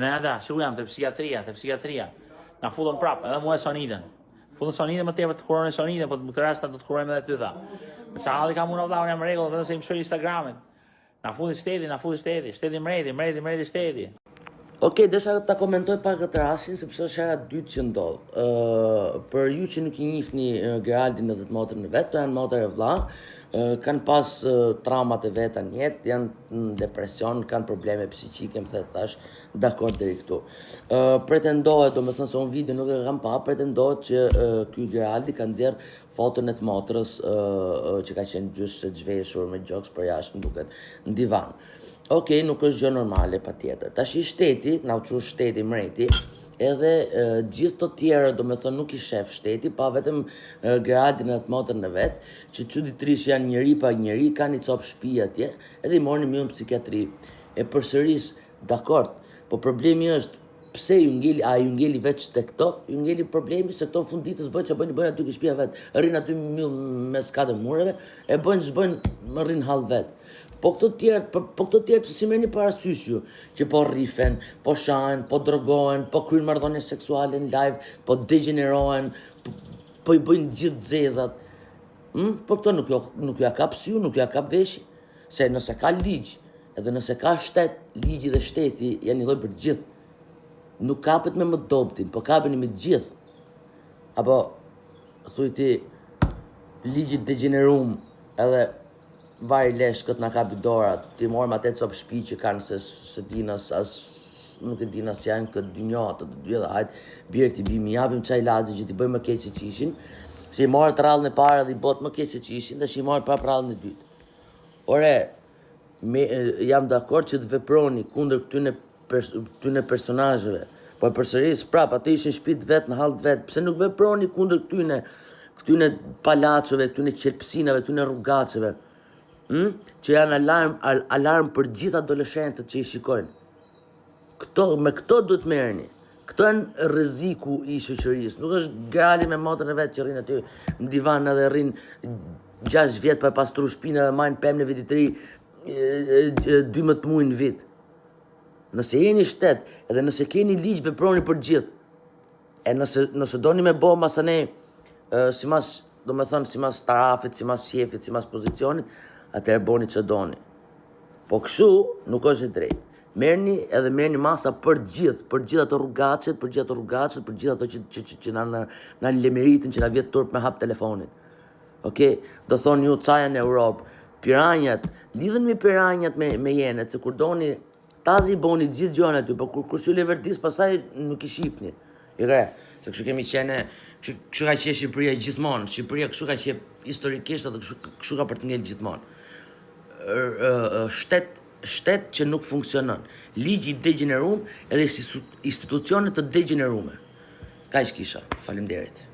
Ne ata, që jam te psikiatria. Na fullon prap, edhe mua e sonitën. Fullon sonitën më tepër të kurorën sonitën, po në këtë rast do të kurojmë edhe ty tha. Me çfarë halli kam unë vëlla, unë jam rregull, vetëm se im shoj Instagramin. Na futi shteti, shteti mreti shteti. Okej, desha ta komentoj pak këtë rastin, sepse është hera dytë që ndodh. Për ju që nuk i njihni Geraldin edhe të motrën e vet, to janë motër e vëlla, kanë pas traumat e veta në jetë, janë në depresion, kanë probleme psiqike, më thash, dakord deri këtu. Pretendohet, domethënë se unë video nuk e kam pa, pretendohet që ky Geraldi ka nxjerr foton e të motrës që ka qenë gjysmë e zhveshur me gjoks për jashtë, më duket, në divan. Okej, nuk është gjë normale patjetër. Tash i shteti, na u quh shteti mreti, edhe gjithë të tjerë, domethënë nuk i shef shteti, pa vetëm Geraldin e të motrën e vet, që çuditërisht janë njëri pa njëri, kanë i cop shtëpi atje, edhe i morën mirë në psikiatri. E përsëris, dakord, po problemi është pse ju ngeli veç tek këto? Ju ngeli problemi se këto në fund ditës bëjnë që bëjnë aty ke shtëpia vet, rrin aty mes katër mureve, e bëjnë rrin hall vet. Po këto tjerë pse si merrni parasysh ju që po rrifen, po shahen, po drogohen, po kryjnë marrëdhënie seksuale në live, po degenerohen, po i bëjnë gjithë zezat. Po këto nuk ja kap sy, nuk ja kap veshi, se nëse ka ligj, edhe nëse ka shtet, ligji dhe shteti janë një lloj për të gjithë. Nuk kapet me më dobtin, po kapeni me të gjithë. Apo thuj ti ligjit degenerum edhe vari lesh këtë na kapi dorat, ti morëm atë cop shtëpi që kanë se dinas nuk e dinas janë këtë dynjata të dy edhe hajt birë ti bimi japim çaj laxhi që ti bëjmë më keq se që ishin. Se i morë të rallën e parë dhe i bot më keq se që ishin, dhe që i morë prap rallën e dytë. Ore, jam dakord që të veproni kundër këtyne personazheve, po e përsëris prap, atë ishin shtëpit vet në hall vet, pse nuk veproni kundër këtyne palacove, këtyne qelpsinave, këtyne rrugaçeve? Që janë alarm për gjithë adoleshentët që i shikojnë. Me këto duhet merrni. Këto janë rreziku i shoqërisë. Nuk është Geraldi me motrën e vet që rrin aty në divan edhe rrin 6 vjet pa pastru shpinën edhe marrin pemë në vit i ri 12 muaj në vit. Nëse jeni shtet edhe nëse keni ligj veproni për gjithë. E nëse doni me bë masane simas tarafit, simas shefit, simas pozicionit, atëherë boni që doni. Po kështu nuk është e drejtë. Merrni masa për gjithë ato rrugaçet, për gjithë ato që na lemeritin, që na vjet turp me hap telefonin. Okej, do thonë ju ca janë në Europë, piranjat, lidhen me piranjat me jenet, se kur doni tazi boni gjithë gjëra aty, po kur sylle verdis pastaj nuk i shifni. I re, se kështu kemi qenë, kështu ka qenë Shqipëria gjithmonë. Shqipëria kështu ka qenë historikisht edhe kështu ka për të ngel gjithmonë. Shtet që nuk funksionon, ligji i degeneruar edhe institucionet të degeneruara. Kaq kisha. Faleminderit.